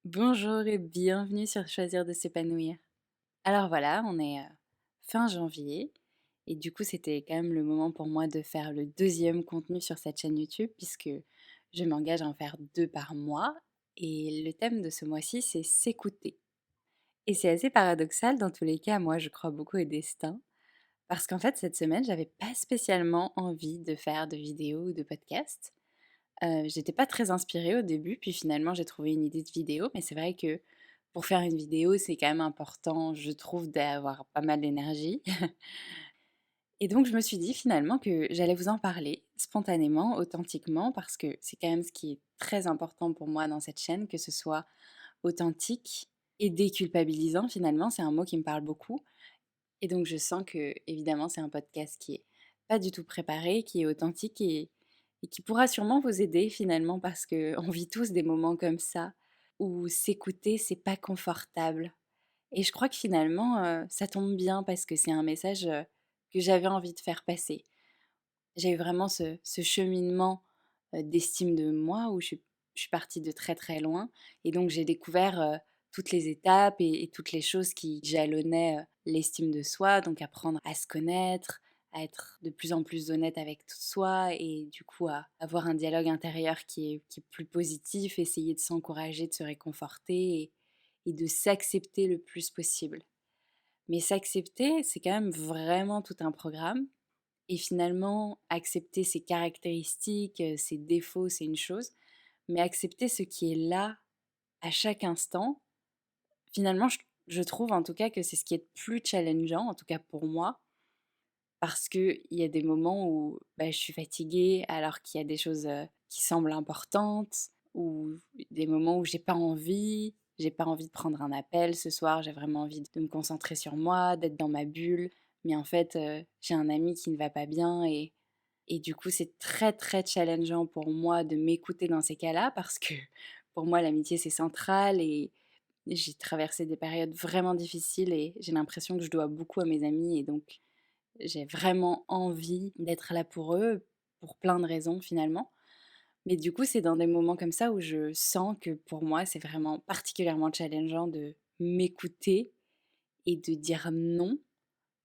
Bonjour et bienvenue sur Choisir de s'épanouir. Alors voilà, on est fin janvier et du coup c'était quand même le moment pour moi de faire le deuxième contenu sur cette chaîne YouTube puisque je m'engage à en faire deux par mois et le thème de ce mois-ci c'est s'écouter. Et c'est assez paradoxal dans tous les cas, moi je crois beaucoup au destin parce qu'en fait cette semaine j'avais pas spécialement envie de faire de vidéos ou de podcasts. J'étais pas très inspirée au début, puis finalement j'ai trouvé une idée de vidéo, mais c'est vrai que pour faire une vidéo, c'est quand même important, je trouve, d'avoir pas mal d'énergie. Et donc je me suis dit finalement que j'allais vous en parler spontanément, authentiquement, parce que c'est quand même ce qui est très important pour moi dans cette chaîne, que ce soit authentique et déculpabilisant finalement, c'est un mot qui me parle beaucoup. Et donc je sens que évidemment c'est un podcast qui est pas du tout préparé, qui est authentique et qui pourra sûrement vous aider finalement parce que on vit tous des moments comme ça où s'écouter c'est pas confortable. Et je crois que finalement ça tombe bien parce que c'est un message que j'avais envie de faire passer. J'ai eu vraiment ce cheminement d'estime de moi où je suis partie de très très loin et donc j'ai découvert toutes les étapes et toutes les choses qui jalonnaient l'estime de soi, donc apprendre à se connaître, à être de plus en plus honnête avec tout soi et du coup à avoir un dialogue intérieur qui est plus positif, essayer de s'encourager, de se réconforter et de s'accepter le plus possible. Mais s'accepter, c'est quand même vraiment tout un programme et finalement, accepter ses caractéristiques, ses défauts, c'est une chose, mais accepter ce qui est là à chaque instant, finalement, je trouve en tout cas que c'est ce qui est le plus challengeant, en tout cas pour moi, parce qu'il y a des moments où bah, je suis fatiguée alors qu'il y a des choses qui semblent importantes, ou des moments où j'ai pas envie de prendre un appel ce soir, j'ai vraiment envie de me concentrer sur moi, d'être dans ma bulle, mais en fait, j'ai un ami qui ne va pas bien et du coup, c'est très, très challengeant pour moi de m'écouter dans ces cas-là parce que pour moi, l'amitié, c'est central et j'ai traversé des périodes vraiment difficiles et j'ai l'impression que je dois beaucoup à mes amis et donc j'ai vraiment envie d'être là pour eux pour plein de raisons finalement. Mais du coup, c'est dans des moments comme ça où je sens que pour moi, c'est vraiment particulièrement challengeant de m'écouter et de dire non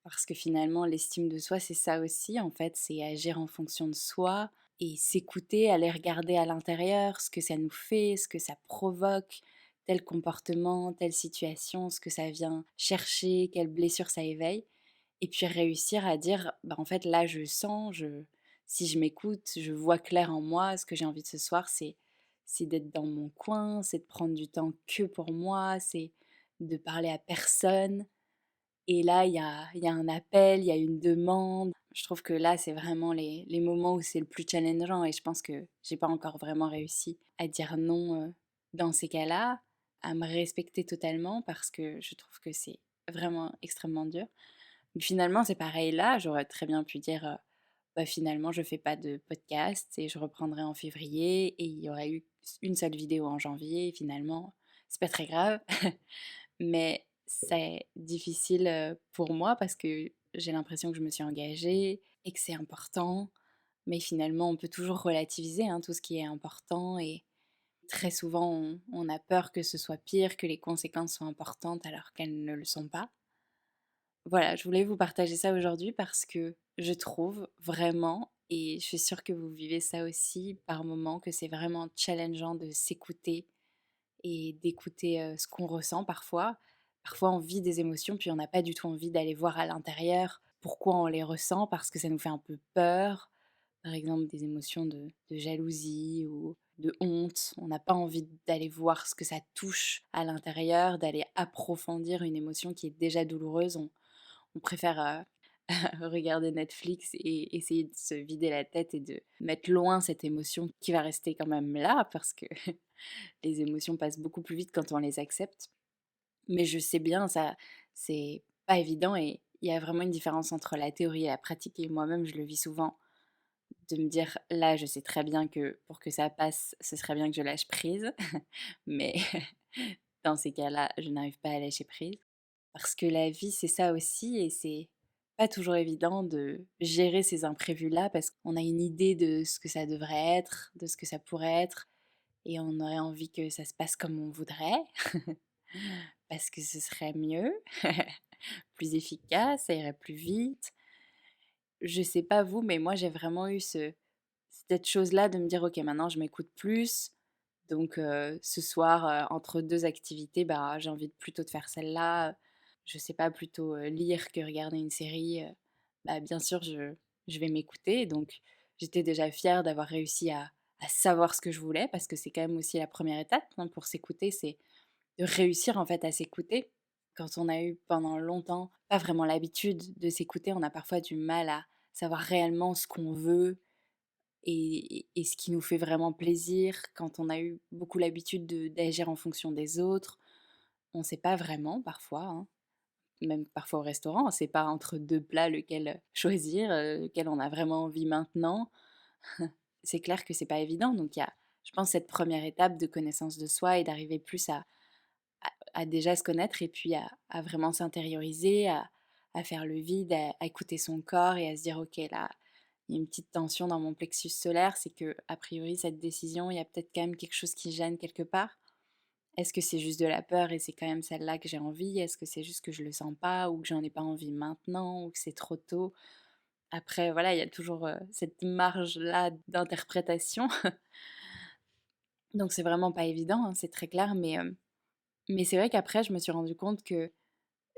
parce que finalement, l'estime de soi, c'est ça aussi, en fait, c'est agir en fonction de soi et s'écouter, aller regarder à l'intérieur ce que ça nous fait, ce que ça provoque, tel comportement, telle situation, ce que ça vient chercher, quelle blessure ça éveille. Et puis réussir à dire, bah, en fait, là, je sens, si je m'écoute, je vois clair en moi, ce que j'ai envie de ce soir, c'est d'être dans mon coin, c'est de prendre du temps que pour moi, c'est de parler à personne, et là, il y a un appel, il y a une demande. Je trouve que là, c'est vraiment les moments où c'est le plus challengeant et je pense que j'ai pas encore vraiment réussi à dire non dans ces cas-là, à me respecter totalement parce que je trouve que c'est vraiment extrêmement dur. Mais finalement, c'est pareil là, j'aurais très bien pu dire bah, finalement, je fais pas de podcast et je reprendrai en février et il y aurait eu une seule vidéo en janvier et finalement, c'est pas très grave. Mais c'est difficile, pour moi parce que j'ai l'impression que je me suis engagée et que c'est important. Mais finalement, on peut toujours relativiser, hein, tout ce qui est important et très souvent, on a peur que ce soit pire, que les conséquences soient importantes alors qu'elles ne le sont pas. Voilà, je voulais vous partager ça aujourd'hui parce que je trouve vraiment, et je suis sûre que vous vivez ça aussi par moments, que c'est vraiment challengeant de s'écouter et d'écouter ce qu'on ressent parfois. Parfois, on vit des émotions, puis on n'a pas du tout envie d'aller voir à l'intérieur pourquoi on les ressent, parce que ça nous fait un peu peur. Par exemple, des émotions de jalousie ou de honte. On n'a pas envie d'aller voir ce que ça touche à l'intérieur, d'aller approfondir une émotion qui est déjà douloureuse. On préfère regarder Netflix et essayer de se vider la tête et de mettre loin cette émotion qui va rester quand même là, parce que les émotions passent beaucoup plus vite quand on les accepte. Mais je sais bien, ça, c'est pas évident et il y a vraiment une différence entre la théorie et la pratique. Et moi-même, je le vis souvent de me dire, là, je sais très bien que pour que ça passe, ce serait bien que je lâche prise. Mais dans ces cas-là, je n'arrive pas à lâcher prise. Parce que la vie, c'est ça aussi et c'est pas toujours évident de gérer ces imprévus-là parce qu'on a une idée de ce que ça devrait être, de ce que ça pourrait être et on aurait envie que ça se passe comme on voudrait, parce que ce serait mieux, plus efficace, ça irait plus vite. Je sais pas vous, mais moi j'ai vraiment eu cette chose-là de me dire: «OK, maintenant je m'écoute plus, donc ce soir, entre 2 activités, bah, j'ai envie plutôt de faire celle-là». Je sais pas, plutôt, lire que regarder une série, bah, bien sûr je vais m'écouter, donc j'étais déjà fière d'avoir réussi à savoir ce que je voulais parce que c'est quand même aussi la première étape, hein, pour s'écouter, c'est de réussir en fait à s'écouter. Quand on a eu pendant longtemps pas vraiment l'habitude de s'écouter, on a parfois du mal à savoir réellement ce qu'on veut et ce qui nous fait vraiment plaisir. Quand on a eu beaucoup l'habitude d'agir en fonction des autres, on ne sait pas vraiment parfois, hein. Même parfois au restaurant, on ne sait pas entre 2 plats lequel choisir, lequel on a vraiment envie maintenant. C'est clair que c'est pas évident, donc il y a, je pense, cette première étape de connaissance de soi et d'arriver plus à déjà se connaître et puis à vraiment s'intérioriser, à faire le vide, à écouter son corps et à se dire: «OK, là, il y a une petite tension dans mon plexus solaire, c'est que a priori cette décision, il y a peut-être quand même quelque chose qui gêne quelque part. Est-ce que c'est juste de la peur et c'est quand même celle-là que j'ai envie? Est-ce que c'est juste que je le sens pas ou que j'en ai pas envie maintenant ou que c'est trop tôt?» Après voilà, il y a toujours, cette marge-là d'interprétation. Donc c'est vraiment pas évident, hein, c'est très clair, mais c'est vrai qu'après je me suis rendu compte que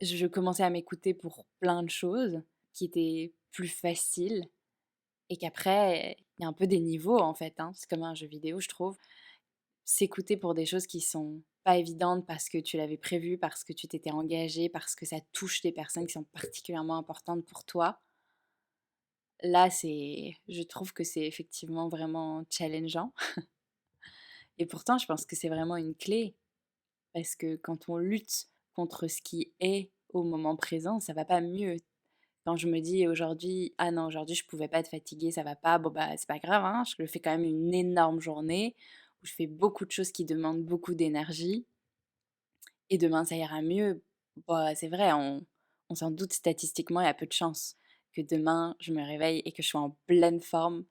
je commençais à m'écouter pour plein de choses qui étaient plus faciles et qu'après, il y a un peu des niveaux en fait, hein. C'est comme un jeu vidéo, je trouve. S'écouter pour des choses qui sont pas évidentes parce que tu l'avais prévu, parce que tu t'étais engagé, parce que ça touche des personnes qui sont particulièrement importantes pour toi. Là, je trouve que c'est effectivement vraiment challengeant et pourtant je pense que c'est vraiment une clé parce que quand on lutte contre ce qui est au moment présent, ça va pas mieux. Quand je me dis aujourd'hui: «Ah non, aujourd'hui je pouvais pas être fatiguée, ça va pas», bon bah, c'est pas grave, hein, je fais quand même une énorme journée où je fais beaucoup de choses qui demandent beaucoup d'énergie et demain ça ira mieux. Bah, c'est vrai, on s'en doute statistiquement, il y a peu de chances que demain je me réveille et que je sois en pleine forme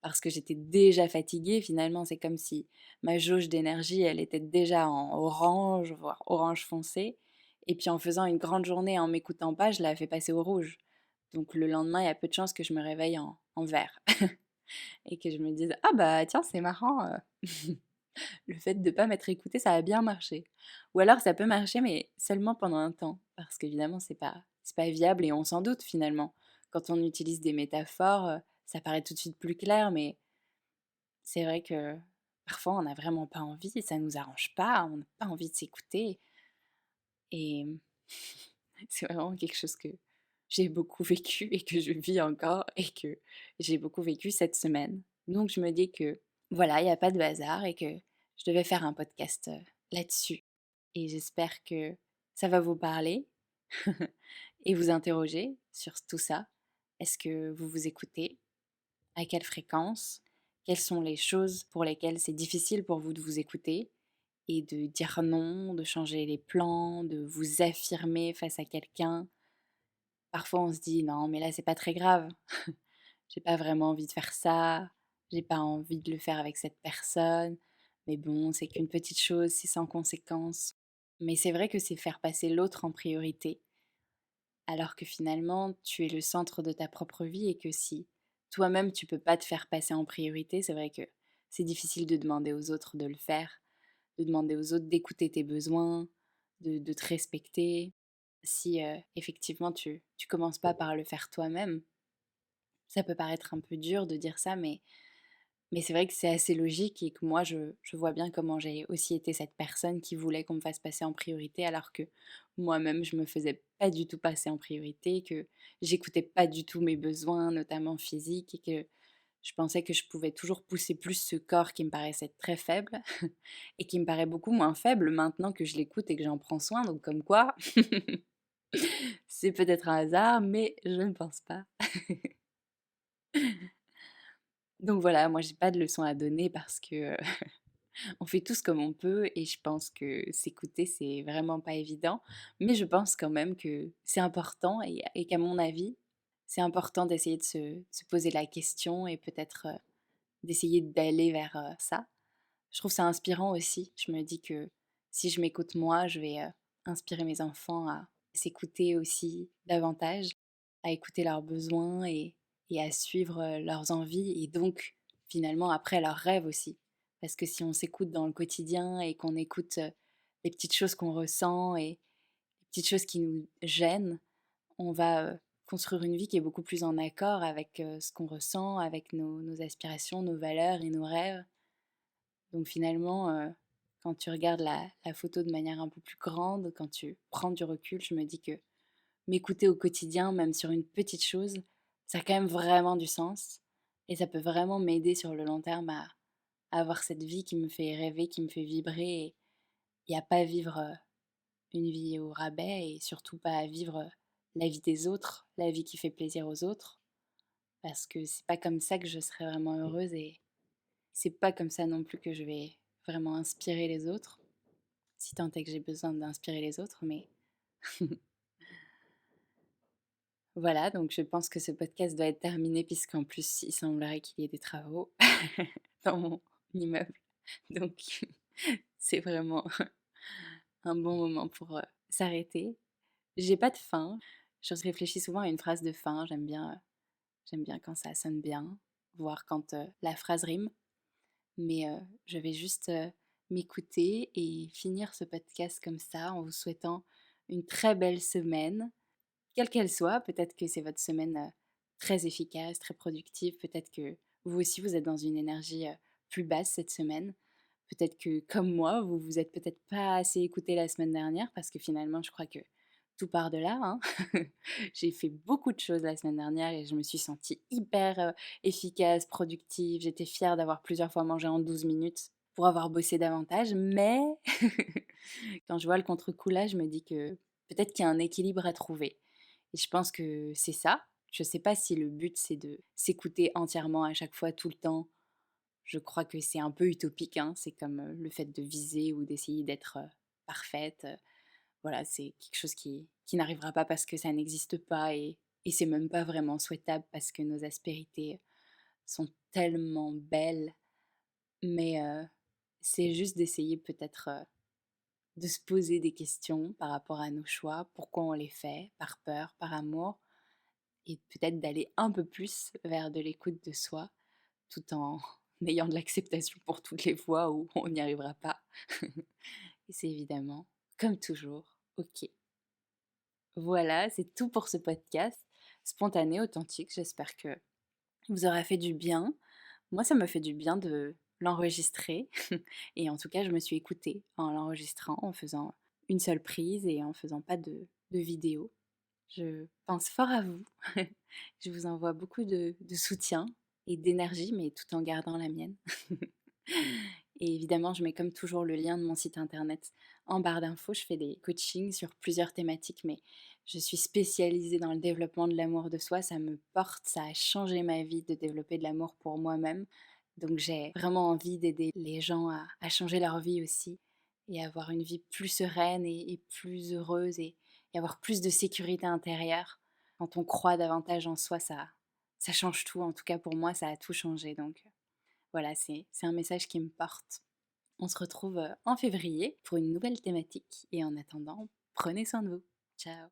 parce que j'étais déjà fatiguée. Finalement, c'est comme si ma jauge d'énergie, elle était déjà en orange, voire orange foncé et puis en faisant une grande journée, en m'écoutant pas, je la fais passer au rouge. Donc le lendemain, il y a peu de chances que je me réveille en vert et que je me dise: «Ah bah tiens, c'est marrant, le fait de pas m'être écoutée, ça a bien marché». Ou alors ça peut marcher, mais seulement pendant un temps, parce qu'évidemment c'est pas viable et on s'en doute finalement. Quand on utilise des métaphores, ça paraît tout de suite plus clair, mais c'est vrai que parfois on n'a vraiment pas envie, ça nous arrange pas, on n'a pas envie de s'écouter et c'est vraiment quelque chose que j'ai beaucoup vécu et que je vis encore et que j'ai beaucoup vécu cette semaine. Donc je me dis que voilà, il y a pas de hasard et que je devais faire un podcast, là-dessus et j'espère que ça va vous parler et vous interroger sur tout ça. Est-ce que vous vous écoutez? À quelle fréquence? Quelles sont les choses pour lesquelles c'est difficile pour vous de vous écouter? Et de dire non, de changer les plans, de vous affirmer face à quelqu'un. Parfois, on se dit: «Non, mais là, c'est pas très grave. J'ai pas vraiment envie de faire ça. J'ai pas envie de le faire avec cette personne. Mais bon, c'est qu'une petite chose, c'est sans conséquence». Mais c'est vrai que c'est faire passer l'autre en priorité, alors que finalement, tu es le centre de ta propre vie et que si toi-même, tu peux pas te faire passer en priorité, c'est vrai que c'est difficile de demander aux autres de le faire, de demander aux autres d'écouter tes besoins, de te respecter. Si effectivement tu commences pas par le faire toi-même, ça peut paraître un peu dur de dire ça, mais c'est vrai que c'est assez logique et que moi je vois bien comment j'ai aussi été cette personne qui voulait qu'on me fasse passer en priorité alors que moi-même je me faisais pas du tout passer en priorité, que j'écoutais pas du tout mes besoins, notamment physiques, et que je pensais que je pouvais toujours pousser plus ce corps qui me paraissait très faible et qui me paraît beaucoup moins faible maintenant que je l'écoute et que j'en prends soin, donc comme quoi, c'est peut-être un hasard, mais je ne pense pas. Donc voilà, moi j'ai pas de leçon à donner parce que on fait tous comme on peut et je pense que s'écouter c'est vraiment pas évident, mais je pense quand même que c'est important et qu'à mon avis, c'est important d'essayer de se poser la question et peut-être d'essayer d'aller vers ça. je trouve ça inspirant aussi. Je me dis que si je m'écoute moi, je vais inspirer mes enfants à s'écouter aussi davantage, à écouter leurs besoins et à suivre leurs envies et donc finalement après leurs rêves aussi. Parce que si on s'écoute dans le quotidien et qu'on écoute les petites choses qu'on ressent et les petites choses qui nous gênent, on va construire une vie qui est beaucoup plus en accord avec ce qu'on ressent, avec nos aspirations, nos valeurs et nos rêves. Donc finalement, quand tu regardes la photo de manière un peu plus grande, quand tu prends du recul, je me dis que m'écouter au quotidien, même sur une petite chose, ça a quand même vraiment du sens. Et ça peut vraiment m'aider sur le long terme à avoir cette vie qui me fait rêver, qui me fait vibrer et à pas vivre une vie au rabais et surtout pas à vivre la vie des autres, la vie qui fait plaisir aux autres. Parce que c'est pas comme ça que je serai vraiment heureuse et c'est pas comme ça non plus que je vais vraiment inspirer les autres, si tant est que j'ai besoin d'inspirer les autres, mais voilà, donc je pense que ce podcast doit être terminé puisqu'en plus il semblerait qu'il y ait des travaux dans mon immeuble. Donc c'est vraiment un bon moment pour s'arrêter. J'ai pas de fin. Je réfléchis souvent à une phrase de fin. J'aime bien quand ça sonne bien, voire quand la phrase rime. Mais je vais juste m'écouter et finir ce podcast comme ça en vous souhaitant une très belle semaine, quelle qu'elle soit. Peut-être que c'est votre semaine très efficace, très productive. Peut-être que vous aussi, vous êtes dans une énergie plus basse cette semaine. Peut-être que, comme moi, vous vous êtes peut-être pas assez écouté la semaine dernière parce que finalement, je crois que tout part de là, hein. J'ai fait beaucoup de choses la semaine dernière et je me suis sentie hyper efficace, productive. J'étais fière d'avoir plusieurs fois mangé en 12 minutes pour avoir bossé davantage. Mais quand je vois le contre-coup là, je me dis que peut-être qu'il y a un équilibre à trouver. Et je pense que c'est ça. Je sais pas si le but c'est de s'écouter entièrement à chaque fois, tout le temps. Je crois que c'est un peu utopique, hein. C'est comme le fait de viser ou d'essayer d'être parfaite. Voilà, c'est quelque chose qui n'arrivera pas parce que ça n'existe pas et c'est même pas vraiment souhaitable parce que nos aspérités sont tellement belles. Mais c'est juste d'essayer peut-être de se poser des questions par rapport à nos choix, pourquoi on les fait, par peur, par amour, et peut-être d'aller un peu plus vers de l'écoute de soi, tout en ayant de l'acceptation pour toutes les fois où on n'y arrivera pas. Et c'est évidemment, comme toujours, ok. Voilà, c'est tout pour ce podcast, spontané, authentique. J'espère que vous aura fait du bien. Moi, ça me fait du bien de l'enregistrer. Et en tout cas, je me suis écoutée en l'enregistrant, en faisant une seule prise et en faisant pas de vidéo. Je pense fort à vous. Je vous envoie beaucoup de soutien et d'énergie, mais tout en gardant la mienne. Et évidemment, je mets comme toujours le lien de mon site internet en barre d'infos. Je fais des coachings sur plusieurs thématiques, mais je suis spécialisée dans le développement de l'amour de soi. Ça me porte, ça a changé ma vie de développer de l'amour pour moi-même. Donc j'ai vraiment envie d'aider les gens à changer leur vie aussi et avoir une vie plus sereine et plus heureuse et avoir plus de sécurité intérieure. Quand on croit davantage en soi, ça change tout. En tout cas, pour moi, ça a tout changé. Donc voilà, c'est un message qui me porte. On se retrouve en février pour une nouvelle thématique et en attendant, prenez soin de vous. Ciao.